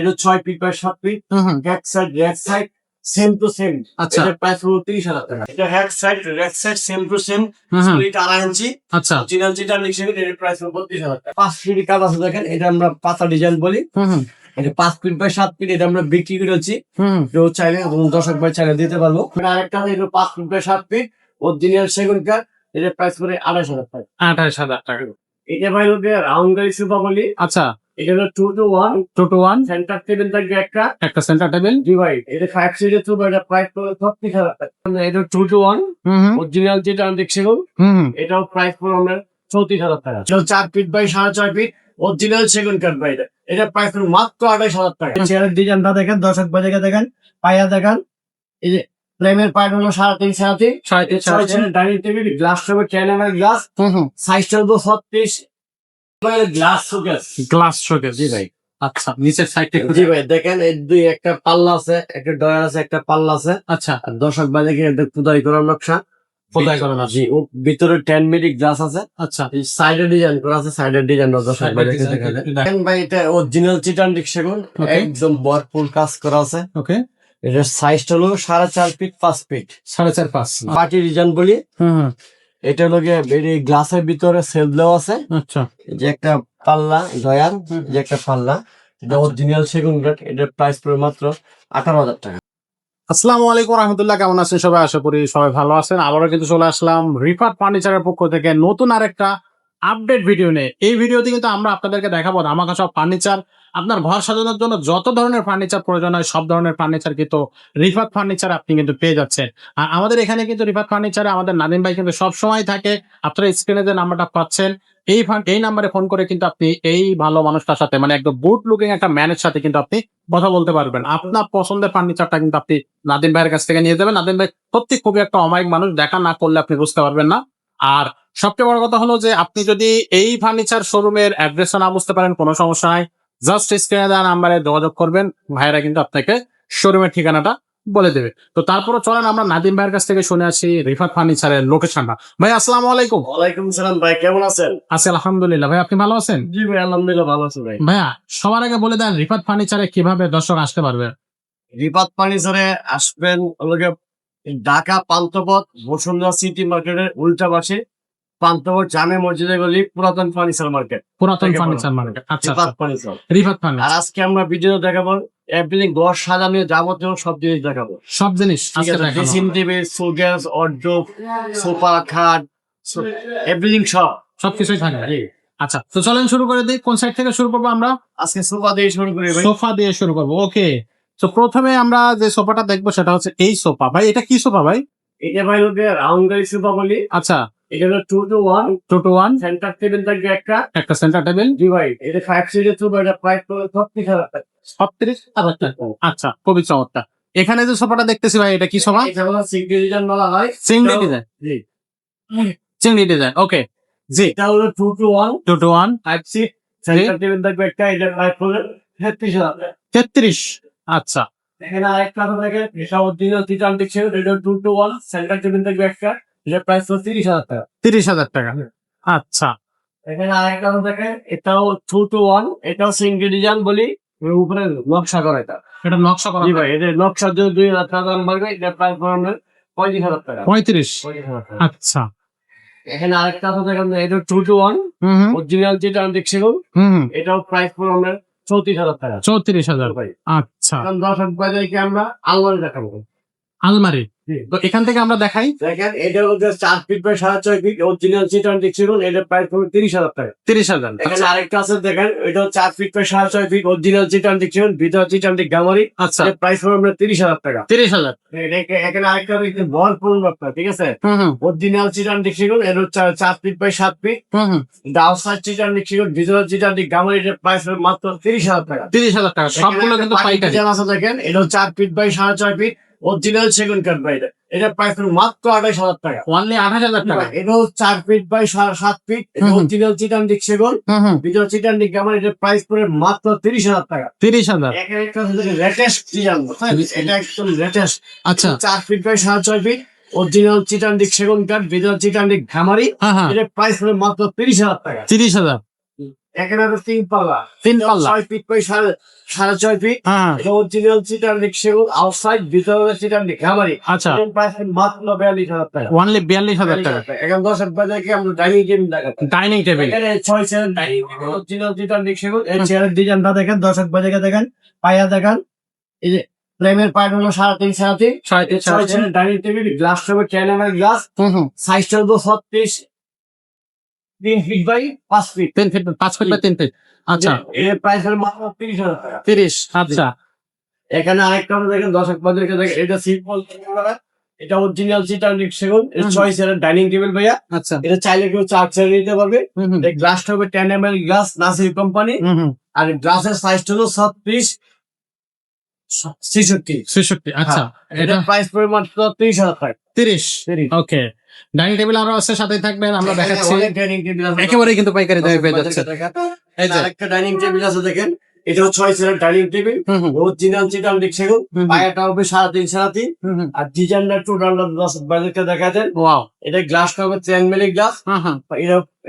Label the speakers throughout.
Speaker 1: এটা 6 feet by 7 feet. Back side rack side same to same.
Speaker 2: আচ্ছা।
Speaker 1: এটা price হলো 30,000 টাকা। এটা back side rack side same to same. Split 2.5 inch.
Speaker 2: আচ্ছা।
Speaker 1: অরিজিনাল যেটা লিখছেন এর প্রাইস হলো 32,000 টাকা। 5 ফিট কাজ আছে দেখেন, এটা আমরা পাতা ডিজাইন বলি। এটা 5 ফিট বাই 7 ফিট, এটা আমরা বিক্রি করেছি। কেউ চাইলে দর্শক ভাই চাইলে দিতে পারবো। আরেকটা হলো 5 ফিট বাই 7 ফিট অরিজিনাল সেগুন কাঠ, এটার প্রাইস করে 28,000 টাকা।
Speaker 2: 28,000 টাকা।
Speaker 1: এটা ভাই হলো রাউন্ড গাড়ি সোফা বলি।
Speaker 2: আচ্ছা।
Speaker 1: এটা হলো 2 to 1
Speaker 2: 2 to 1
Speaker 1: সেন্টার টেবিল থাকবে একটা
Speaker 2: সেন্টার টেবিল।
Speaker 1: জি ভাই, এটা 5 সিটের সোফা, এটা প্রাইস করে 36,000 টাকা। এটা 2 to 1 অরিজিনাল যেটা আমি দেখছিলাম, এটাও প্রাইস করে আমরা 34,000 টাকা। 4 ফিট বাই 4.5 ফিট অরিজিনাল সেগুন কাঠ ভাই, এটা প্রাইস করে মাত্র 28,000 টাকা। চেয়ারের ডিজাইনটা দেখেন, দর্শক ভাই দেখেন, পায়া দেখেন, এই যে ফ্রেমের পাইপ হলো 3.5 ডাইনিং টেবিল, গ্লাস হবে 10 mm গ্লাস, সাইজটা হলো 36 গ্লাস শোকেস।
Speaker 2: Glass showcase.
Speaker 1: জি ভাই।
Speaker 2: আচ্ছা, নিচের সাইডটা
Speaker 1: জি ভাই দেখেন, এই দুই একটা পাল্লা আছে, একটা ডয়ার আছে, একটা পাল্লা আছে।
Speaker 2: আচ্ছা।
Speaker 1: আর দর্শক ভাই দেখেন, এটা খোদাই করা নকশা,
Speaker 2: খোদাই করা নকশা।
Speaker 1: জি, ও ভিতরে 10 মিলি গ্লাস আছে।
Speaker 2: আচ্ছা।
Speaker 1: এই সাইডে ডিজাইন করা আছে, সাইডের ডিজাইন দর্শক ভাই দেখেন ভাই, এটা অরিজিনাল চিটান সেগুন, একদম ভরপুর কাজ করা আছে।
Speaker 2: ওকে।
Speaker 1: এটা সাইজটা হলো 4.5 ফিট 5 ফিট
Speaker 2: 4.5
Speaker 1: পার্টি ডিজাইন বলি। এটা হলো গ্লাসের ভিতরে সেল দেওয়া আছে।
Speaker 2: আচ্ছা।
Speaker 1: যে একটা পাল্লা ডয়ার, যে একটা পাল্লা, এটা অরিজিনাল সেগুন কাঠ, এটার প্রাইস পড়ে মাত্র 18,000 টাকা।
Speaker 2: আসসালামু আলাইকুম রহমতুল্লাহ, কেমন আছেন সবাই? আশা করি সবাই ভালো আছেন। আবারও কিন্তু চলে আসলাম রিফাত ফার্নিচারের পক্ষ থেকে নতুন আরেকটা আপডেট ভিডিও নিয়ে। এই ভিডিওতে কিন্তু আমরা আপনাদেরকে দেখাবো ধামাকা সব ফার্নিচার। আপনার ঘর সাজানোর জন্য যত ধরনের ফার্নিচার প্রয়োজন হয় সব ধরনের ফার্নিচার কিন্তু রিফাত ফার্নিচার আপনি কিন্তু পেয়ে যাচ্ছেন। আর আমাদের এখানে কিন্তু রিফাত ফার্নিচারে আমাদের নাদিম ভাই কিন্তু সবসময় থাকে। আপনারা স্ক্রিনে যে নাম্বারটা পাচ্ছেন এই নাম্বারে ফোন করে কিন্তু আপনি এই ভালো মানুষটার সাথে, মানে একদম বুট লুকিং একটা ম্যানের সাথে কিন্তু আপনি কথা বলতে পারবেন। আপনার পছন্দের ফার্নিচারটা কিন্তু আপনি নাদিম ভাইয়ের কাছ থেকে নিয়ে যাবেন। নাদিম ভাই সত্যি খুবই একটা অমায়িক মানুষ, দেখা না করলে আপনি বুঝতে পারবেন না। আর সবচেয়ে বড় কথা হলো যে আপনি যদি এই ফার্নিচার শোরুমের অ্যাড্রেসটা না বুঝতে পারেন, কোনো সমস্যা নাই, জাস্ট স্ক্রিনে দেওয়া নাম্বারে যোগাযোগ করবেন, ভাইয়েরা কিন্তু আপনাকে শোরুমের ঠিকানাটা বলে দেবে। তো তারপরে চলেন আমরা নাদিম ভাইয়ের কাছ থেকে শুনে আসি রিফাত ফার্নিচারের লোকেশনটা। ভাই আসসালামু আলাইকুম।
Speaker 1: ওয়ালাইকুম সালাম ভাই, কেমন আছেন?
Speaker 2: আছি আলহামদুলিল্লাহ। ভাই আপনি ভালো আছেন?
Speaker 1: জি ভাই, আলহামদুলিল্লাহ ভালো আছি ভাই।
Speaker 2: ভাইয়া সবার আগে বলে দেন রিফাত ফার্নিচারে কিভাবে দর্শক আসতে পারবে?
Speaker 1: রিফাত ফার্নিচারে আসবেন হলো ঢাকা পান্থপথ বসুন্ধরা সিটি মার্কেটের উল্টা পাশে, পান্থপথ জামে মসজিদের গলি, পুরাতন ফার্নিচার মার্কেট।
Speaker 2: পুরাতন ফার্নিচার মার্কেট। আচ্ছা।
Speaker 1: রিফাত ফার্নিচার।
Speaker 2: রিফাত
Speaker 1: আর
Speaker 2: ফার্নিচার
Speaker 1: আজকে আমরা ভিডিও দেখাবো এভরিথিং, ঘর সাজানো যাবতীয় সব জিনিস দেখাবো।
Speaker 2: সব জিনিস
Speaker 1: ঠিক
Speaker 2: আজকে
Speaker 1: আছে,
Speaker 2: দেখানো
Speaker 1: ড্রেসিং
Speaker 2: হবে।
Speaker 1: টেবিল, শোকেস, ওয়ারড্রোব, সোফা, খাট, এভরিথিং সব।
Speaker 2: সবকিছুই থাকে।
Speaker 1: জি।
Speaker 2: আচ্ছা, তো চলেন শুরু করে দিই। কোন সাইড থেকে শুরু করবো আমরা?
Speaker 1: আজকে সোফা দিয়ে শুরু করি ভাই।
Speaker 2: সোফা দিয়ে শুরু করবো। ওকে, তো প্রথমে আমরা যে সোফাটা দেখবো সেটা হচ্ছে এই সোফা। ভাই এটা কি সোফা ভাই?
Speaker 1: এটা ভাই হলো রাউন্ড গাড়ি সোফা বলি।
Speaker 2: আচ্ছা।
Speaker 1: এটা হলো 2 to 1
Speaker 2: 2 to 1
Speaker 1: সেন্টার টেবিল থাকবে একটা
Speaker 2: সেন্টার টেবিল।
Speaker 1: জি ভাই, এটা 5 সিটের সোফা, এটা প্রাইস পড়ে 36,000 টাকা।
Speaker 2: 36,000 টাকা। আচ্ছা, খুবই চমৎকার। এখানে যে সোফাটা দেখতেছি ভাই, এটা কি সোফা?
Speaker 1: এটা হলো সিঙ্গেল ডিজাইন বলা হয়।
Speaker 2: চিংড়ি ডিজাইন।
Speaker 1: জি।
Speaker 2: চিংড়ি ডিজাইন। ওকে। জি।
Speaker 1: এটা হলো 2 to 1
Speaker 2: 2 to 1
Speaker 1: 5 seat centre table থাকবে একটা, এটা প্রাইস পড়ে 36,000 টাকা।
Speaker 2: 33। আচ্ছা।
Speaker 1: এখানে আরেকটা আছে দেখেন, এটা অরিজিনাল চিটান ছিল, এটা 2 to 1 সেন্টার টেবিল থাকবে একটা, এটা প্রাইস পড়ে 30,000 টাকা।
Speaker 2: 30,000 টাকা। আচ্ছা।
Speaker 1: এখানে আরেকটা আছে দেখেন, এটাও 2 to 1, এটাও সিঙ্গেল ডিজাইন বলি, এর উপরে নকশা করা এটা।
Speaker 2: এটা নকশা করা।
Speaker 1: জি ভাই, এটা নকশার জন্য 2,000 টাকা দাম পড়বে, এটা প্রাইস পড়বে 35,000 টাকা।
Speaker 2: 35।
Speaker 1: 35,000 টাকা।
Speaker 2: আচ্ছা।
Speaker 1: এখানে আরেকটা আছে দেখেন, এটা 2 to 1 অরিজিনাল যেটা আমি দেখছিলাম, এটাও প্রাইস পড়বে 34,000 টাকা।
Speaker 2: 34,000।
Speaker 1: ভাই
Speaker 2: আচ্ছা।
Speaker 1: এখন দর্শক বাজারকে আমরা আলমারি দেখাবো।
Speaker 2: আলমারি।
Speaker 1: জি।
Speaker 2: তো এখান থেকে আমরা দেখাই।
Speaker 1: দেখেন, এটা হচ্ছে 4 ফিট বাই 6.5 ফিট অরিজিনাল চিটান দেখছিলাম, এটা প্রাইস পড়বে 30,000 টাকা।
Speaker 2: 30,000।
Speaker 1: এখানে আরেকটা আছে দেখেন, এটা 4 ফিট বাই 6.5 ফিট অরিজিনাল চিটান দেখছিলাম, ভিতর চিটান গামারি,
Speaker 2: আচ্ছা।
Speaker 1: এটা প্রাইস পড়বে 30,000 টাকা।
Speaker 2: 30,000।
Speaker 1: এখানে আরেকটা দেখতে ভরপুর আপনার, ঠিক আছে, অরিজিনাল চিটান দেখছিলাম, এটা 4 ফিট বাই 7 ফিট ডাউসার চিটান দেখছিলাম, ভিতর চিটান গামারি, এটা প্রাইস পড়বে মাত্র 30,000 টাকা।
Speaker 2: 30,000 টাকা। সবগুলো কিন্তু পাইকারি।
Speaker 1: আছে দেখেন, এটা 4 ফিট বাই 6.5 ফিট অরিজিনাল সেগুন কাঠ ভাই, এটা প্রাইস মাত্র 28,000 টাকা।
Speaker 2: অনলি 28,000 টাকা।
Speaker 1: এটাও 4 ফিট বাই 7 ফিট অরিজিনাল চিটান সেগুন, ভিতর চিটান আমার, এটা প্রাইস পড়ে মাত্র 30,000 টাকা।
Speaker 2: 30,000।
Speaker 1: এখানে একটা লেটেস্ট ডিজাইন, এটা একদম লেটেস্ট।
Speaker 2: আচ্ছা।
Speaker 1: 4 ফিট বাই 6.5 ফিট অরিজিনাল চিটান সেগুন কাঠ, ভিতর চিটান ঘামারি, এটা প্রাইস পড়ে মাত্র 30,000 টাকা।
Speaker 2: 30,000।
Speaker 1: এখানে হলো 3 পাল্লা,
Speaker 2: 3 পাল্লা।
Speaker 1: 6 ফিট বাই 6.5 ফিট।
Speaker 2: হ্যাঁ
Speaker 1: এটা অরিজিনাল চিটার সেগুন, আউটসাইড ভিতরে চিটার খামারি।
Speaker 2: আচ্ছা,
Speaker 1: এর প্রাইস মাত্র 42,000 টাকা।
Speaker 2: অনলি 42,000 টাকা।
Speaker 1: এখন 10 বাজারে আমরা ডাইনিং টেবিল দেখাচ্ছি।
Speaker 2: ডাইনিং টেবিল,
Speaker 1: এখানে 6 chair dining table original cheater সেগুন। এই চেয়ারের ডিজাইনটা দেখেন, দর্শক বাজারে দেখেন, পায়া দেখেন, এই যে ফ্রেমের পাইপ হলো 3.5 3.5। 6 চেয়ারের ডাইনিং টেবিল, গ্লাস হবে 10 mm গ্লাস। সাইজটা হলো 36 3 feet by 5 feet.
Speaker 2: 3 feet, 5 feet বা 3 ফিট। আচ্ছা,
Speaker 1: এর প্রাইস হলো মাত্র 30,000 টাকা।
Speaker 2: 30। আচ্ছা,
Speaker 1: এখানে আরেকটা আমরা দেখেন, দর্শক বাজারে দেখেন, এটা সিম্পল, এটা অরিজিনাল চিটার সেগুন। এটা 6 চেয়ারের ডাইনিং টেবিল ভাইয়া।
Speaker 2: আচ্ছা,
Speaker 1: এটা চাইলে কেউ 4 চেয়ার নিতে পারবে। এই গ্লাসটা হবে 10 mm গ্লাস, নাসির কোম্পানি। আর গ্লাসের সাইজটা হলো 36 66।
Speaker 2: 66। আচ্ছা,
Speaker 1: এটা
Speaker 2: এটা
Speaker 1: প্রাইস পড়বে মাত্র 30,000 টাকা।
Speaker 2: 30।
Speaker 1: 30।
Speaker 2: ওকে, ডাইনিং টেবিল আরো আছে, সাথে থাকবেন, আমরা দেখাচ্ছি।
Speaker 1: অনেক ডাইনিং টেবিল আছে,
Speaker 2: একেবারে কিন্তু পাইকারি দামে পেয়ে যাচ্ছে। এই যে
Speaker 1: আরেকটা ডাইনিং টেবিল আছে দেখেন, এটাও 6 চেয়ারের ডাইনিং টেবিল, অরিজিনাল চিটার সেগুন। পায়াটা হবে 3.5 3.5। আর ডিজাইনটা টোটাল 10 বাজারকে দেখা দেন।
Speaker 2: ওয়াও।
Speaker 1: এটা গ্লাসটা হবে 10 mm গ্লাস।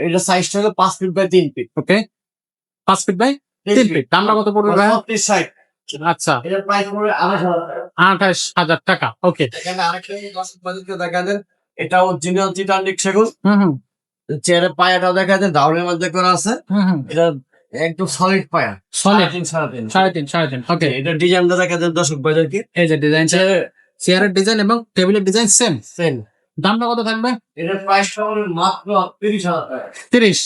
Speaker 1: এটা সাইজটা হলো 5 feet by 3 feet.
Speaker 2: Okay, 5 feet by 3 feet. দামটা কত পড়বে ভাই?
Speaker 1: 36
Speaker 2: আচ্ছা,
Speaker 1: এটার প্রাইস পড়বে 28,000 টাকা।
Speaker 2: 28,000 টাকা। ওকে,
Speaker 1: এখানে আরেকটা 10 বাজারকে দেখা দেন, এটা অরিজিনাল চিটার সেগুন। চেয়ারের পায়াটা দেখা যায় দাউনের মধ্যে করা আছে। এটা একদম সলিড পায়া,
Speaker 2: সলিড
Speaker 1: 3.5
Speaker 2: 3.5। ওকে,
Speaker 1: এটা ডিজাইনটা দেখা যায় দর্শক বাজারকে।
Speaker 2: এই যে ডিজাইন, চেয়ারের ডিজাইন এবং টেবিলের ডিজাইন সেম।
Speaker 1: সেম।
Speaker 2: দামটা কত থাকবে?
Speaker 1: এটার প্রাইসটা হলো মাত্র 30,000 টাকা।
Speaker 2: 30।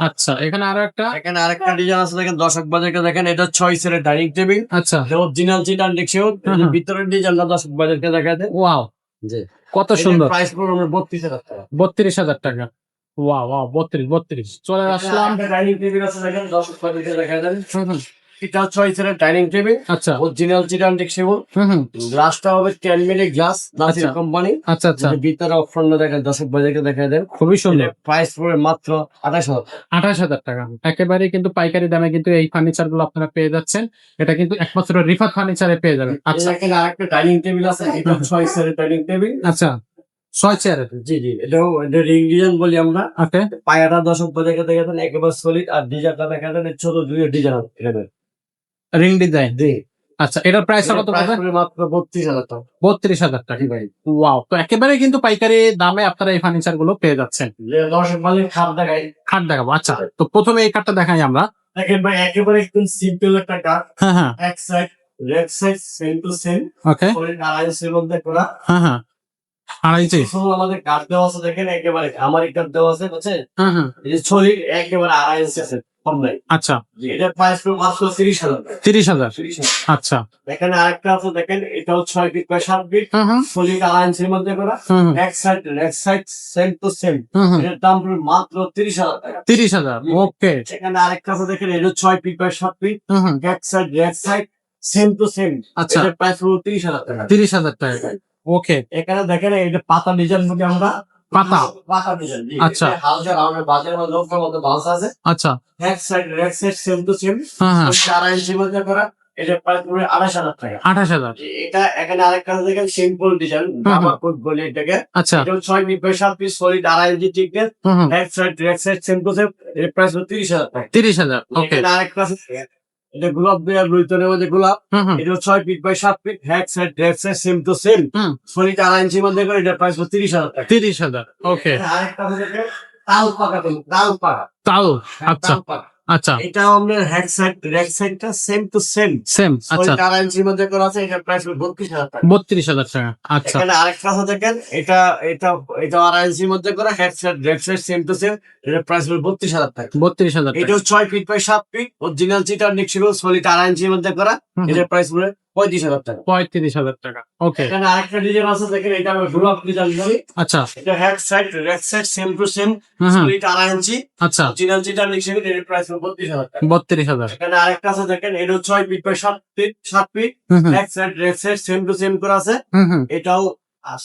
Speaker 2: আচ্ছা, এখানে আরো একটা।
Speaker 1: এখানে আরেকটা ডিজাইন আছে দেখেন, দর্শক বাজারকে দেখেন, এটা 6 চেয়ারের ডাইনিং টেবিল।
Speaker 2: আচ্ছা,
Speaker 1: অরিজিনাল চিটার সেগুন। ভিতরের ডিজাইনটা দর্শক বাজারকে দেখা যায়।
Speaker 2: ওয়াও,
Speaker 1: জি,
Speaker 2: কত সুন্দর।
Speaker 1: প্রাইস পড়বে 32,000 টাকা।
Speaker 2: 32,000 টাকা। Wow wow, 32। চলে আসলাম।
Speaker 1: ডাইনিং টেবিল আছে দেখেন, দর্শক বাজারকে দেখা যায়। এটা 6 চেয়ারের ডাইনিং টেবিল,
Speaker 2: আচ্ছা,
Speaker 1: অরিজিনাল চিটার সেগুন। গ্লাসটা হবে 10 mm গ্লাস, নাসির কোম্পানি।
Speaker 2: আচ্ছা আচ্ছা,
Speaker 1: ভিতরে অপশন দেখেন, দর্শক বাজারকে দেখা দেন।
Speaker 2: খুবই সুন্দর।
Speaker 1: প্রাইস পড়বে মাত্র 28,000।
Speaker 2: 28,000 টাকা। একেবারে কিন্তু পাইকারি দামে কিন্তু এই ফার্নিচার গুলো আপনারা পেয়ে যাচ্ছেন। এটা কিন্তু একমাত্র রিফাত ফার্নিচারে পেয়ে যাবেন। আচ্ছা,
Speaker 1: এখানে আরেকটা ডাইনিং টেবিল আছে, এটা 6 চেয়ারের ডাইনিং টেবিল।
Speaker 2: আচ্ছা, 6 চেয়ারের।
Speaker 1: জি জি, এটা রিং ডিজাইন বলি আমরা।
Speaker 2: ওকে,
Speaker 1: পায়াটা দর্শক বাজারকে দেখা দেন একেবারে সলিড, আর ডিজাইনটা দেখা দেন ছোট দুইয়ের ডিজাইন এখানে।
Speaker 2: Ring design.
Speaker 1: জি,
Speaker 2: আচ্ছা, এটার প্রাইস কত
Speaker 1: প্রাইস
Speaker 2: পড়বে?
Speaker 1: পড়বে মাত্র 32,000 টাকা।
Speaker 2: 32,000 টাকা।
Speaker 1: ভাই,
Speaker 2: ওয়াও, তো একেবারে কিন্তু পাইকারি দামে আপনারা এই ফার্নিচার গুলো পেয়ে যাচ্ছেন।
Speaker 1: যে দর্শক বাজার খাপ দেখাই
Speaker 2: খাট দেখাবো। আচ্ছা, তো প্রথমে এই কাঠটা দেখাই আমরা।
Speaker 1: দেখেন ভাই, একেবারে একদম সিম্পল একটা কাঠ।
Speaker 2: হ্যাঁ,
Speaker 1: এক side left side same to same,
Speaker 2: okay,
Speaker 1: solid আড়াইশের মধ্যে করা।
Speaker 2: হ্যাঁ, 2.5
Speaker 1: শুধু আমাদের কাঠ দেওয়া আছে দেখেন, একেবারে আমারই কাঠ দেওয়া আছে, বুঝছেন?
Speaker 2: হ্যাঁ,
Speaker 1: এই যে সলিড একেবারে 2.5 আছে, কম নাই।
Speaker 2: আচ্ছা,
Speaker 1: এটার প্রাইস পড়বে মাত্র 30,000 টাকা।
Speaker 2: 30,000।
Speaker 1: 30,000।
Speaker 2: আচ্ছা,
Speaker 1: এখানে আরেকটা আছে দেখেন, এটাও 6 ফিট বাই 7 ফিট, সলিড 2.5 মধ্যে করা। এক side left side same to same. এটার দাম পড়বে মাত্র 30,000 টাকা।
Speaker 2: 30,000। ওকে,
Speaker 1: এখানে আরেকটা আছে দেখেন, এটা 6 ফিট বাই 7 ফিট, এক side left side same to same.
Speaker 2: আচ্ছা,
Speaker 1: এটার প্রাইস পড়বে 30,000 টাকা।
Speaker 2: 30,000 টাকা। ওকে,
Speaker 1: এখানে দেখেন, এটা পাতা ডিজাইন বলি আমরা।
Speaker 2: পাতা।
Speaker 1: পাতা ডিজাইন।
Speaker 2: আচ্ছা।
Speaker 1: হালকা রাউন্ডের বাজারের মধ্যে লোকের মধ্যে বাউন্স আছে।
Speaker 2: আচ্ছা,
Speaker 1: এক side left side same to same.
Speaker 2: হ্যাঁ,
Speaker 1: 2.5 মধ্যে করা। এটার প্রাইস পড়বে 28,000 টাকা।
Speaker 2: 28,000।
Speaker 1: এটা এখানে আরেকটা আছে দেখেন, সিম্পল ডিজাইন, জামা কোট বলে এটাকে।
Speaker 2: আচ্ছা,
Speaker 1: এটা 6 feet by 7 feet, solid 2.5 inch thickness, এক side left side same to same. এর প্রাইস হলো 30,000 টাকা।
Speaker 2: 30,000। ওকে,
Speaker 1: এখানে আরেকটা আছে, এটা গোলাপ দেওয়া রুইতনের মধ্যে গোলাপ। এটা 6 ফিট বাই 7 ফিট, এক side left side same to same, solid 2.5 ইঞ্চির মধ্যে করে। এটার প্রাইস হলো 30,000 টাকা।
Speaker 2: 30,000। ওকে,
Speaker 1: এখানে আরেকটা আছে দেখেন, তাল পাকা দেন, তাল পাকা।
Speaker 2: তাও। আচ্ছা,
Speaker 1: তাল পাকা।
Speaker 2: আচ্ছা,
Speaker 1: এটাও আপনার হেড সাইড লেগ সাইডটা সেম টু সেম,
Speaker 2: সেম। আচ্ছা,
Speaker 1: সলিড 2.5 ইঞ্চির মধ্যে করা আছে। এটার প্রাইস হলো 32,000 টাকা।
Speaker 2: 32,000 টাকা। আচ্ছা,
Speaker 1: এখানে আরেকটা আছে দেখেন, এটা এটা এটা 2.5 ইঞ্চির মধ্যে করা, head side leg side same to same. এটার প্রাইস হলো 32,000 টাকা।
Speaker 2: 32,000 টাকা।
Speaker 1: এটাও 6 ফিট বাই 7 ফিট, অরিজিনাল চিটার নিক্সিবল, সলিড 2.5 ইঞ্চির মধ্যে করা। এটার প্রাইস হলো 35,000 টাকা।
Speaker 2: 35,000 টাকা। ওকে,
Speaker 1: এখানে আরেকটা ডিজাইন আছে দেখেন, এটা আমরা গোলাপ ডিজাইন বলি।
Speaker 2: আচ্ছা,
Speaker 1: এটা head side leg side same to same, solid 2.5 inch,
Speaker 2: আচ্ছা,
Speaker 1: অরিজিনাল চিটার নিক্সিবল। এটার প্রাইস হলো 32,000 টাকা।
Speaker 2: 32,000।
Speaker 1: এখানে আরেকটা আছে দেখেন, এটাও 6 ফিট বাই 7 ফিট, এক side leg side same to same করা আছে। এটাও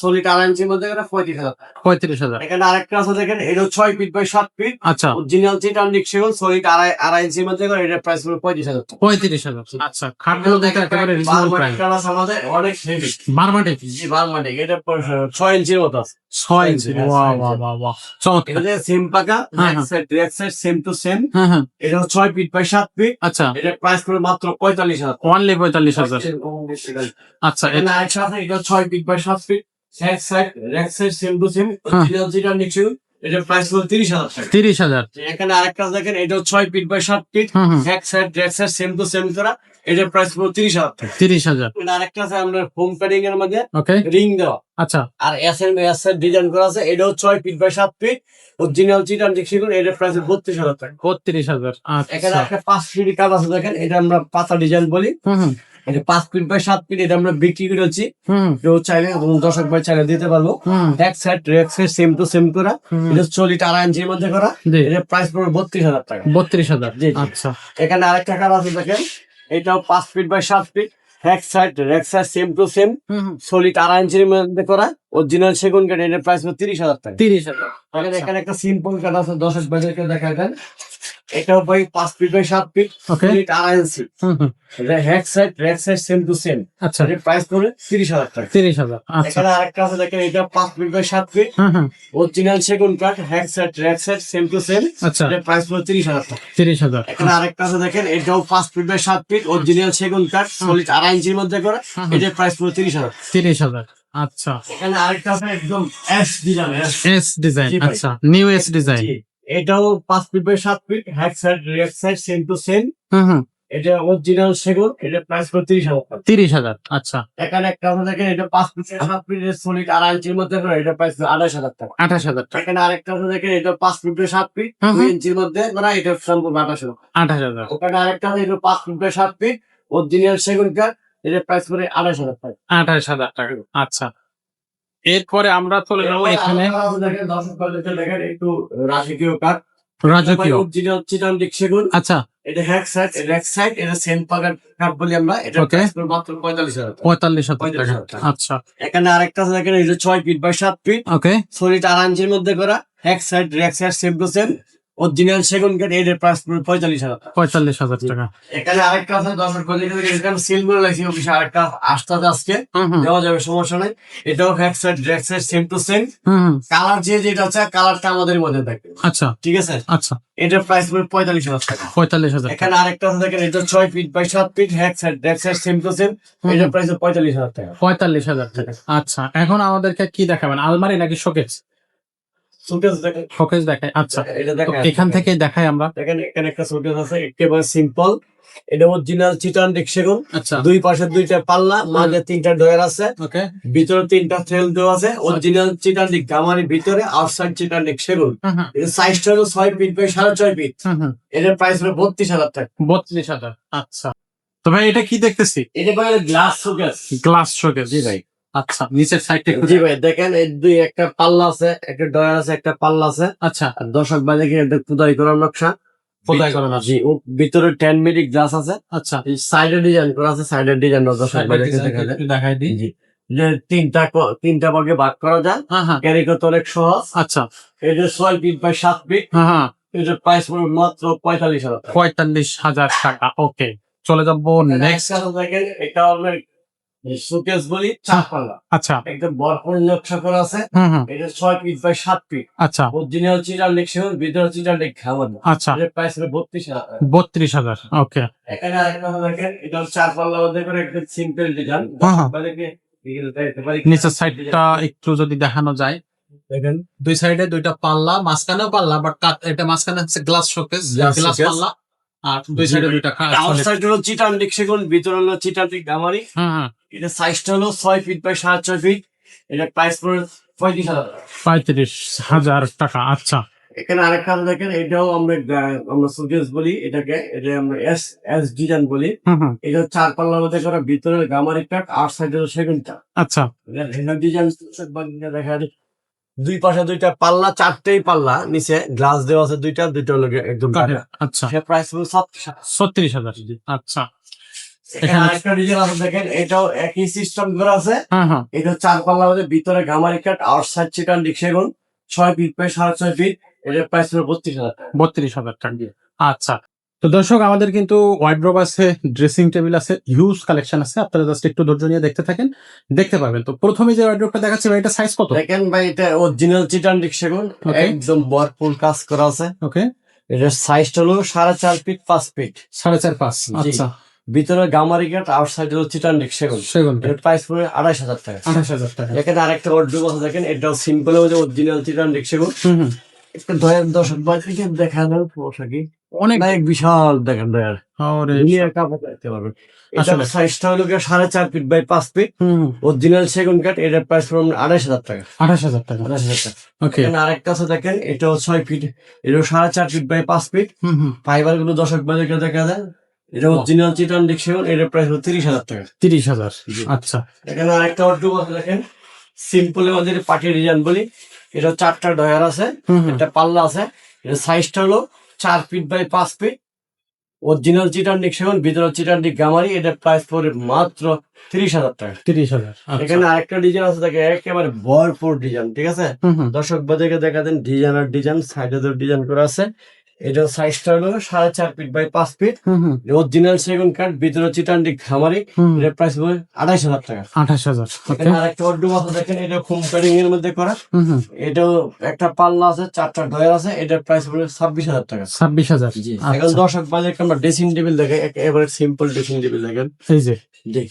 Speaker 1: সলিড 2.5 ইঞ্চির মধ্যে করে 35,000 টাকা।
Speaker 2: 35,000।
Speaker 1: এখানে আরেকটা আছে দেখেন, এটা 6 ফিট বাই 7 ফিট
Speaker 2: আচ্ছা,
Speaker 1: অরিজিনাল চিটান ডিক্সিবল সলিড 2.5 ইঞ্চির মধ্যে করে, এটার প্রাইস হলো 35,000 টাকা।
Speaker 2: 35,000। আচ্ছা, খাটগুলো দেখে একেবারে রিজনেবল প্রাইস।
Speaker 1: আমাদের অনেক হেভি,
Speaker 2: বারমাটি
Speaker 1: জি বারমাটিক, এটা 6 ইঞ্চির মতো আছে।
Speaker 2: 6 ইঞ্চি।
Speaker 1: হ্যাঁ,
Speaker 2: ওয়াও
Speaker 1: 6 ইঞ্চি।
Speaker 2: ওয়াও ওয়াও ওয়াও, চমৎকার।
Speaker 1: এটা যে সেম পাকা,
Speaker 2: হ্যাঁ,
Speaker 1: back side same to same.
Speaker 2: হ্যাঁ হ্যাঁ।
Speaker 1: এটা 6 ফিট বাই 7 ফিট,
Speaker 2: আচ্ছা,
Speaker 1: এটার প্রাইস করে মাত্র 45,000 টাকা।
Speaker 2: অনলি 45,000। আচ্ছা,
Speaker 1: এখানে আরেকটা আছে, এটা 6 feet by 7 feet, back side same to same
Speaker 2: হ্যাঁ।
Speaker 1: অরিজিনাল চিটান ডিক্সিবল, এটার প্রাইস হলো 30,000 টাকা।
Speaker 2: 30,000।
Speaker 1: এখানে আরেকটা দেখেন, এটাও 6 ফিট বাই 7 ফিট,
Speaker 2: হুম হুম।
Speaker 1: Back side same to same করা, এটার প্রাইস হলো 30,000 টাকা।
Speaker 2: 30,000।
Speaker 1: এখানে আরেকটা আছে আমরা হোম প্যাডিং এর মধ্যে
Speaker 2: ওকে।
Speaker 1: রিং দেওয়া,
Speaker 2: আচ্ছা,
Speaker 1: আর এস এর ডিজাইন করা আছে, এটাও 6 ফিট বাই 7 ফিট অরিজিনাল চিটান ডিক্সিবল, এটার প্রাইস 32,000 টাকা।
Speaker 2: 32,000।
Speaker 1: এখানে
Speaker 2: আচ্ছা,
Speaker 1: একটা 5 ফিট কাজ আছে দেখেন, এটা আমরা পাতা ডিজাইন বলি,
Speaker 2: হুম হুম
Speaker 1: এটা 5 ফিট বাই 7 ফিট, এটা আমরা বিক্রি করেছি।
Speaker 2: হুম
Speaker 1: কেউ চাইলে দর্শক ভাই চাইলে দিতে পারবো।
Speaker 2: হুম।
Speaker 1: Back side same to same করা,
Speaker 2: হুম।
Speaker 1: এটা 2.5 ইঞ্চির মধ্যে করা,
Speaker 2: জি,
Speaker 1: এটার প্রাইস পড়বে 32,000 টাকা।
Speaker 2: 32,000।
Speaker 1: জি, জি।
Speaker 2: আচ্ছা,
Speaker 1: এখানে আরেকটা কালার আছে দেখেন, এটাও 5 feet by 7 feet, back side same to same
Speaker 2: হুম হুম।
Speaker 1: সলিড 2.5 ইঞ্চির মধ্যে করা অরিজিনাল সেগুন কাঠ, এটার প্রাইস হলো 30,000 টাকা।
Speaker 2: 30,000।
Speaker 1: এখানে একটা সিম্পল কাঠ আছে, দর্শক ভাইদেরকে দেখা দেন, এটাও ভাই 5 feet by 7 feet
Speaker 2: okay.
Speaker 1: Solid 2.5 inch,
Speaker 2: হুম হুম।
Speaker 1: Back side same to same,
Speaker 2: আচ্ছা,
Speaker 1: এটার প্রাইস পড়বে 30,000 টাকা।
Speaker 2: 30,000। আচ্ছা,
Speaker 1: এখানে আরেকটা আছে দেখেন, এটা 5 ফিট বাই 7 ফিট
Speaker 2: হুম হুম।
Speaker 1: অরিজিনাল সেগুন কাঠ, back side same to same,
Speaker 2: আচ্ছা,
Speaker 1: এটার প্রাইস পড়বে 30,000 টাকা।
Speaker 2: 30,000।
Speaker 1: এখানে আরেকটা আছে দেখেন, এটাও 5 ফিট বাই 7 ফিট অরিজিনাল সেগুন কাঠ সলিড 2.5 ইঞ্চির মধ্যে করা, এটার প্রাইস পড়বে 30,000।
Speaker 2: 30,000। আচ্ছা,
Speaker 1: এখানে আরেকটা আছে একদম এস ডিজাইন,
Speaker 2: এস ডিজাইন।
Speaker 1: জি ভাই।
Speaker 2: আচ্ছা, নিউ এস ডিজাইন।
Speaker 1: এটাও 5 feet by 7 feet, back side same to same,
Speaker 2: হুম হুম।
Speaker 1: এটা অরিজিনাল সেগুন, এটার প্রাইস পড়বে 30,000 টাকা।
Speaker 2: 30,000। আচ্ছা,
Speaker 1: এখানে একটা আছে দেখেন, এটা 5 ফিট 7 ফিট সলিড 2.5 ইঞ্চির মধ্যে করা, এটার প্রাইস 28,000 টাকা।
Speaker 2: 28,000 টাকা।
Speaker 1: এখানে আরেকটা আছে দেখেন, এটা 5 ফিট বাই 7 ফিট
Speaker 2: হুম
Speaker 1: 2
Speaker 2: হুম।
Speaker 1: ইঞ্চির মধ্যে করা, এটা সম্পূর্ণ 28,000।
Speaker 2: 28,000।
Speaker 1: ওখানে আরেকটা আছে, এটা 5 ফিট বাই 7 ফিট অরিজিনাল সেগুন কাঠ, এটার প্রাইস পড়ে 28,000 টাকা।
Speaker 2: 28,000 টাকা। আচ্ছা, এরপরে আমরা চলে যাবো এখানে
Speaker 1: আরেকটা আছে দেখেন, দর্শক ভাইদেরকে দেখেন, একটু রাজকীয় কাঠ,
Speaker 2: রাজকীয়।
Speaker 1: অরিজিনাল চিটান ডিক সেগুন,
Speaker 2: আচ্ছা,
Speaker 1: এটা ব্যাক সাইড এটা সেম পাকার কাঠ বলি আমরা, এটা
Speaker 2: Okay.
Speaker 1: প্রাইস পড়বে মাত্র 45,000 টাকা।
Speaker 2: 45,000 টাকা।
Speaker 1: 45,000 টাকা।
Speaker 2: আচ্ছা,
Speaker 1: এখানে আরেকটা আছে দেখেন, এটা 6 feet by 7 feet
Speaker 2: okay.
Speaker 1: Solid 2.5 ইঞ্চির মধ্যে করা, back side same to same original সেগুন কাঠ, এটার প্রাইস পড়বে 45,000 টাকা।
Speaker 2: 45,000 টাকা।
Speaker 1: এখানে আরেকটা আছে, দর্শক ভাইদেরকে দেখেন, এখানে সিল করে লাগছে অফিসে, আরেকটা আসতে আজকে
Speaker 2: হুম হুম
Speaker 1: দেওয়া যাবে, সমস্যা নাই। এটাও back side same to same,
Speaker 2: হুম হুম।
Speaker 1: কালার যেটা আছে কালারটা আমাদের মধ্যে থাকে,
Speaker 2: আচ্ছা,
Speaker 1: ঠিক আছে।
Speaker 2: আচ্ছা,
Speaker 1: এটার প্রাইস পড়বে 45,000 টাকা।
Speaker 2: 45,000 টাকা।
Speaker 1: এখানে আরেকটা আছে দেখেন, এটা 6 feet by 7 feet back side same to same,
Speaker 2: হুম।
Speaker 1: এটার প্রাইস 45,000 টাকা।
Speaker 2: 45,000 টাকা। আচ্ছা, এখন আমাদেরকে কি দেখাবেন, আলমারি নাকি শোকেস?
Speaker 1: সুটকেস দেখেন,
Speaker 2: শোকেস দেখাই। আচ্ছা,
Speaker 1: এটা
Speaker 2: তো
Speaker 1: দেখেন,
Speaker 2: এখান থেকে দেখাই আমরা।
Speaker 1: দেখেন এখানে একটা সুটকেস আছে, একেবারে সিম্পল, এটা অরিজিনাল চিটান ডিক সেগুন,
Speaker 2: আচ্ছা,
Speaker 1: দুই পাশে দুইটা পাল্লা, মাঝে 3টা ডয়ার আছে,
Speaker 2: ওকে।
Speaker 1: ভিতরে 3টা থ্রেল দেওয়া আছে, অরিজিনাল চিটান ডিক গামারি ভিতরে, আউটসাইড চিটান ডিক সেগুন,
Speaker 2: হুম হুম
Speaker 1: এটা সাইজটা হলো 6 ফিট বাই 6.5 ফিট,
Speaker 2: হুম হুম।
Speaker 1: এটার প্রাইস হলো 32,000 টাকা।
Speaker 2: 32,000। আচ্ছা, তো ভাই এটা কি দেখতেছি?
Speaker 1: এটা ভাই গ্লাস সুটকেস।
Speaker 2: Glass showcase.
Speaker 1: জি ভাই।
Speaker 2: আচ্ছা, নিচের সাইডটা একটু
Speaker 1: জি ভাই, দেখেন এই দুই একটা পাল্লা আছে, একটা ডয়ার আছে, একটা পাল্লা আছে,
Speaker 2: আচ্ছা,
Speaker 1: আর দর্শক ভাই দেখেন এটা খোদাই করার নকশা,
Speaker 2: খোদাই করা আছে।
Speaker 1: জি, ও ভিতরে 10 মিলি গ্লাস আছে,
Speaker 2: আচ্ছা,
Speaker 1: এই সাইডে ডিজাইন করা আছে, সাইডের ডিজাইন দর্শক ভাই দেখে দেখা যায়।
Speaker 2: একটু দেখাই দিই।
Speaker 1: জি, যে তিনটা ভাগে ভাগ করা যায়,
Speaker 2: হ্যাঁ হ্যাঁ।
Speaker 1: ক্যারি করতে অনেক সহজ।
Speaker 2: আচ্ছা,
Speaker 1: এটা 6 ফিট বাই 7 ফিট,
Speaker 2: হ্যাঁ হ্যাঁ।
Speaker 1: এটার প্রাইস পড়বে মাত্র 45,000 টাকা।
Speaker 2: 45,000 টাকা। ওকে, চলে যাবো নেক্সট।
Speaker 1: একটা দেখেন, এটা আমরা সুকেস বলি, 4 পাল্লা,
Speaker 2: আচ্ছা,
Speaker 1: একদম ভরপুর নকশা করা আছে,
Speaker 2: হুম হুম।
Speaker 1: এটা 6 ফিট বাই 7 ফিট
Speaker 2: আচ্ছা,
Speaker 1: অরিজিনাল চিটার লেকশন, ভিতরে চিটার লেক খাওয়ানো,
Speaker 2: আচ্ছা,
Speaker 1: এটার প্রাইস হলো 32,000 টাকা।
Speaker 2: 32,000। ওকে,
Speaker 1: এখানে আরেকটা দেখেন, এটা 4 পাল্লা মধ্যে করে একদম সিম্পল ডিজাইন,
Speaker 2: হ্যাঁ, হ্যাঁ।
Speaker 1: দেখেন
Speaker 2: নিচের সাইডটা একটু যদি দেখানো যায়। দুই সাইডে দুইটা পাল্লা, মাঝখানেও পাল্লা, বাট এটা মাঝখানে হচ্ছে glass showcase,
Speaker 1: Glass
Speaker 2: glass
Speaker 1: showcase।
Speaker 2: পাল্লা, আর দুই সাইডে দুইটা
Speaker 1: আউটসাইড হলো চিটার লেকশন, ভিতরে হলো চিটার লেক গামারি,
Speaker 2: হুম হুম।
Speaker 1: এটা সাইজটা হলো 6 ফিট বাই 6.5 ফিট, এটার প্রাইস পড়বে 35,000 টাকা।
Speaker 2: 35,000 টাকা। আচ্ছা,
Speaker 1: এখানে আরেকটা দেখেন, এটাও আমরা সুকেস বলি, এটাকে এটা আমরা এস ডিজাইন বলি,
Speaker 2: হুম হুম।
Speaker 1: এটা 4 পাল্লার মধ্যে করা, ভিতরে গামারি টাক, আউটসাইড হলো সেগুন টাক,
Speaker 2: আচ্ছা,
Speaker 1: ডিজাইন দেখা যায়। দুই পাশে দুইটা পাল্লা, 4টেই পাল্লা, নিচে গ্লাস দেওয়া আছে দুইটা হলো একদম
Speaker 2: কাঠের। আচ্ছা,
Speaker 1: সে প্রাইস হলো 37,000।
Speaker 2: 36,000। আচ্ছা,
Speaker 1: এখানে আরেকটা ডিজাইন আছে দেখেন, এটাও একই সিস্টেম করা আছে।
Speaker 2: হ্যাঁ হ্যাঁ
Speaker 1: এটা 4 পাল্লা মধ্যে ভিতরে গামারি কাট, আউটসাইড চিটান ডিক্সেগুন 6 ফিট বাই 6.5 ফিট। এটার প্রাইস হলো 32,000 টাকা।
Speaker 2: 32,000 টাকা। আচ্ছা, তো দর্শক আমাদের কিন্তু ওয়ার্ডরোব আছে, ড্রেসিং টেবিল আছে, হিউজ কালেকশন আছে। আপনারা জাস্ট একটু ধৈর্য নিয়ে দেখতে থাকেন, দেখতে পারবেন। তো প্রথমে যে ওয়ার্ডরোবটা দেখাচ্ছি ভাই, এটা সাইজ কত?
Speaker 1: দেখেন ভাই, এটা অরিজিনাল চিটান ডিক্সেগুন,
Speaker 2: Okay.
Speaker 1: একদম ভরপুর কাজ করা আছে।
Speaker 2: ওকে,
Speaker 1: এটার সাইজটা হলো 4.5 ফিট 5 ফিট।
Speaker 2: 4.5
Speaker 1: জি।
Speaker 2: আচ্ছা,
Speaker 1: ভিতরে গামারি কাট, আউটসাইড হলো চিটান ডিক্সেগুন।
Speaker 2: সেগুন
Speaker 1: এর প্রাইস পড়বে 28,000 টাকা।
Speaker 2: 28,000 টাকা।
Speaker 1: এখানে আরেকটা ওয়ার্ডরোব আছে দেখেন, এটাও সিম্পল মধ্যে অরিজিনাল চিটান ডিক্সেগুন। একটা দয়ার দর্শক ভাই থেকে দেখা যায় পোশাকি
Speaker 2: অনেক
Speaker 1: এক বিশাল দেখেন দয়ার
Speaker 2: ওরে,
Speaker 1: দুনিয়ার কাপড় দেখতে পারবেন। এটা
Speaker 2: আসলে।
Speaker 1: সাইজটা হলো 4.5 ফিট বাই 5 ফিট, অরিজিনাল সেগুন কাঠ। এটার প্রাইস পড়বে 28,000 টাকা।
Speaker 2: 28,000 টাকা।
Speaker 1: 28,000 টাকা।
Speaker 2: ওকে,
Speaker 1: এখানে আরেকটা আছে দেখেন, এটাও 6 ফিট, এটাও 4.5 ফিট বাই 5 ফিট। ফাইবার গুলো দর্শক বাজারে দেখা যায়। এটা অরিজিনাল চিটান ডিক্সেগুন। এটার প্রাইস হলো 30,000 টাকা।
Speaker 2: 30,000। আচ্ছা,
Speaker 1: এখানে আরেকটা ওয়ার্ডরোব আছে দেখেন, সিম্পল এর মধ্যে পার্টি ডিজাইন বলি। এটা 4টা ডয়ার আছে, একটা পাল্লা আছে। এটা সাইজটা হলো 4 ফিট বাই 5 ফিট, অরিজিনাল চিটান ডিক্সেগুন, ভিতরে চিটান ডিক গামারি। এটার প্রাইস পড়বে মাত্র 30,000 টাকা।
Speaker 2: 30,000।
Speaker 1: এখানে আরেকটা ডিজাইন আছে দেখে, একেবারে ভরপুর ডিজাইন, ঠিক আছে। দর্শক বাজারে দেখা দেন ডিজাইন আর ডিজাইন, সাইডে ডিজাইন করা আছে। এটা সাইজটা হলো 4.5 ফিট বাই 5 ফিট, অরিজিনাল সেগুন কাঠ, ভিতরে চিটান ডিক গামারি। এটার প্রাইস পড়বে 28,000 টাকা।
Speaker 2: 28,000। ওকে,
Speaker 1: এখানে আরেকটা ওয়ার্ডরোব আছে দেখেন, এটা হোম কাটিং এর মধ্যে করা। এটাও একটা পাল্লা আছে, 4টা ডয়ার আছে। এটার প্রাইস পড়বে 26,000 টাকা।
Speaker 2: 26,000।
Speaker 1: জি। এখন দর্শক বাজারে আমরা ড্রেসিং টেবিল দেখে, একেবারে সিম্পল ড্রেসিং টেবিল দেখেন।
Speaker 2: এই যে
Speaker 1: জি।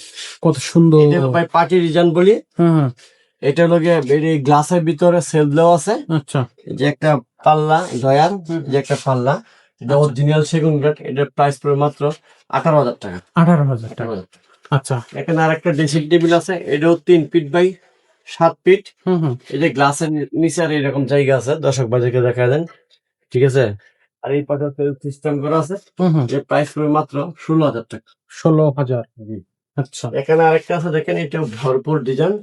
Speaker 2: কত সুন্দর।
Speaker 1: এটা ভাই পার্টি ডিজাইন বলি। এটা হলো গিয়ে গ্লাসের ভিতরে সেলফ দেওয়া আছে।
Speaker 2: আচ্ছা,
Speaker 1: যে একটা পাল্লা ডয়ার, যে একটা পাল্লা। এটা অরিজিনাল সেগুন কাঠ। এটার প্রাইস পড়বে মাত্র 18,000 টাকা।
Speaker 2: 18,000 টাকা। আচ্ছা,
Speaker 1: এখানে আরেকটা ড্রেসিং টেবিল আছে, এটাও 3 ফিট বাই 7 ফিট। এই যে গ্লাসের নিচে আর এরকম জায়গা আছে, দর্শক বাজারকে দেখা দেন, ঠিক আছে। আর এই পাশে সিস্টেম করা আছে। এর প্রাইস পড়বে মাত্র 16,000 টাকা।
Speaker 2: 16,000। আচ্ছা,
Speaker 1: এখানে আরেকটা আছে দেখেন, এটাও ভরপুর ডিজাইন,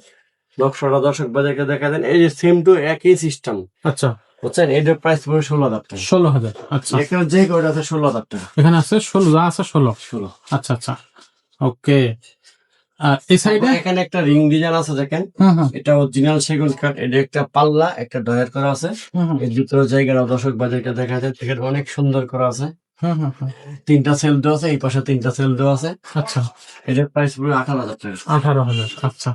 Speaker 1: নকশাটা দর্শক বাজারকে দেখা দেন। এই যে সেম টু একই সিস্টেম,
Speaker 2: আচ্ছা,
Speaker 1: বুঝছেন। এটার প্রাইস পড়বে 16,000 টাকা।
Speaker 2: 16,000। আচ্ছা,
Speaker 1: এখানে যে কয়টা আছে 16,000 টাকা।
Speaker 2: এখানে আছে 16, যা আছে 16।
Speaker 1: 16।
Speaker 2: আচ্ছা আচ্ছা, ওকে। আর এই সাইডে
Speaker 1: এখানে একটা রিং ডিজাইন আছে দেখেন, এটা অরিজিনাল সেগুন কাঠ। এটা একটা পাল্লা, একটা ডয়ার করা আছে। এই ভিতরে জায়গাটা দর্শক বাজারকে দেখা যায়, দেখেন অনেক সুন্দর করা আছে। 3টা সেল দেওয়া আছে, এই পাশে 3টা সেল দেওয়া আছে।
Speaker 2: আচ্ছা,
Speaker 1: এটার প্রাইস পড়বে 18,000 টাকা।
Speaker 2: 18,000। আচ্ছা,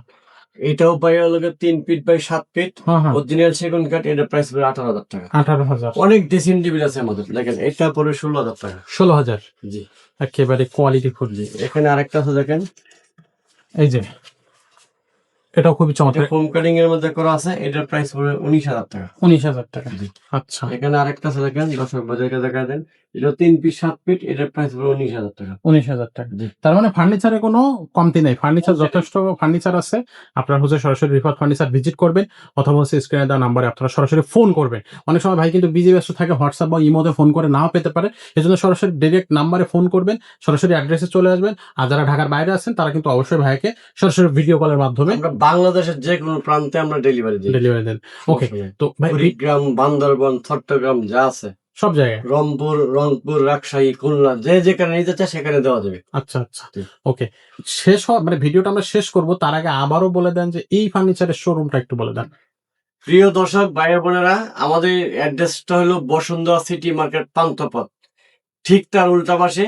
Speaker 1: এটাও পাই হলো 3 ফিট বাই 7 ফিট, অরিজিনাল সেগুন কাঠ। এটার প্রাইস পড়বে 18,000 টাকা।
Speaker 2: 18,000।
Speaker 1: অনেক ড্রেসিং টেবিল আছে আমাদের, দেখেন এটা পড়বে 16,000 টাকা।
Speaker 2: 16,000।
Speaker 1: জি।
Speaker 2: একেবারে কোয়ালিটি ফুল।
Speaker 1: জি। এখানে আরেকটা আছে দেখেন,
Speaker 2: এই যে এটাও খুবই চমৎকার।
Speaker 1: হোম কাটিং এর মধ্যে করা আছে। এটার প্রাইস পড়বে 19,000 টাকা।
Speaker 2: 19,000 টাকা। আচ্ছা,
Speaker 1: এখানে আরেকটা আছে দেখেন, দর্শক বাজারকে দেখা দেন, এটা 3 ফিট 7 ফিট। এটার প্রাইস পড়বে 19,000 টাকা।
Speaker 2: 19,000 টাকা। তার মানে ফার্নিচারে কোনো কমতি নেই, ফার্নিচার যথেষ্ট ফার্নিচার আছে। আপনারা হচ্ছে সরাসরি রিফাত ফার্নিচার ভিজিট করবেন, অথবা হচ্ছে স্ক্রিনে দেওয়া নাম্বারে আপনারা সরাসরি ফোন করবেন। অনেক সময় ভাই কিন্তু বিজি ব্যস্ত থাকে, হোয়াটসঅ্যাপ বা ইমোতে ফোন করে নাও পেতে পারে। এই জন্য সরাসরি ডিরেক্ট নাম্বারে ফোন করবেন, সরাসরি অ্যাড্রেসে চলে আসবেন। আর যারা ঢাকার বাইরে আছেন তারা কিন্তু অবশ্যই ভাইকে সরাসরি ভিডিও কলের মাধ্যমে
Speaker 1: আমরা বাংলাদেশের যে কোনো প্রান্তে আমরা ডেলিভারি দিই।
Speaker 2: ডেলিভারি দেন। ওকে, তো ভাই
Speaker 1: কুড়িগ্রাম, বান্দরবান, চট্টগ্রাম যা আছে
Speaker 2: সব জায়গায়,
Speaker 1: রংপুর, রাজশাহী, খুলনা, যে যেখানে নিতে চায় সেখানে দেওয়া যাবে।
Speaker 2: আচ্ছা আচ্ছা, ওকে। শেষ মানে ভিডিওটা আমরা শেষ করব, তার আগে আবারও বলে দেন যে এই ফার্নিচারের শোরুমটা একটু বলে দেন।
Speaker 1: প্রিয় দর্শক ভাই বোনেরা, আমাদের অ্যাড্রেসটা হলো বসুন্ধরা সিটি মার্কেট, পান্থপথ। ঠিক তার উল্টা পাশে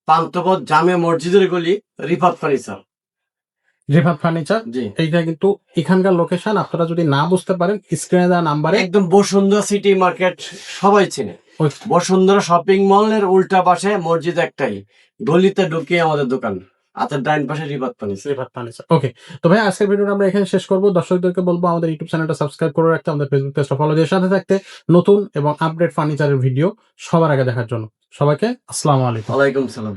Speaker 1: পান্থপথ জামে মসজিদের গলি, রিফাত ফার্নিচার।
Speaker 2: রিফাত ফার্নিচার,
Speaker 1: জি।
Speaker 2: এইটা কিন্তু এখানকার লোকেশন। আপনারা যদি না বুঝতে পারেন স্ক্রিনে দেওয়া নাম্বারে,
Speaker 1: একদম বসুন্ধরা সিটি মার্কেট সবাই চিনে। বসুন্ধরা শপিং মলের উল্টা পাশে মসজিদ একটাই, গলিতে ঢুকিয়ে আমাদের দোকান, হাতের ডাইন পাশে রিফাত ফার্নিচার।
Speaker 2: ওকে। তো ভাই আজকের ভিডিওটা আমরা এখানে শেষ করবো। দর্শকদেরকে বলবো আমাদের ইউটিউব চ্যানেলটা সাবস্ক্রাইব করে রাখতে, আমাদের ফেসবুক পেজটা ফলো দিয়ে সাথে থাকতে, নতুন এবং আপডেট ফার্নিচারের ভিডিও সবার আগে দেখার জন্য। সবাইকে আসসালামু আলাইকুম।
Speaker 1: ওয়ালাইকুম সালাম।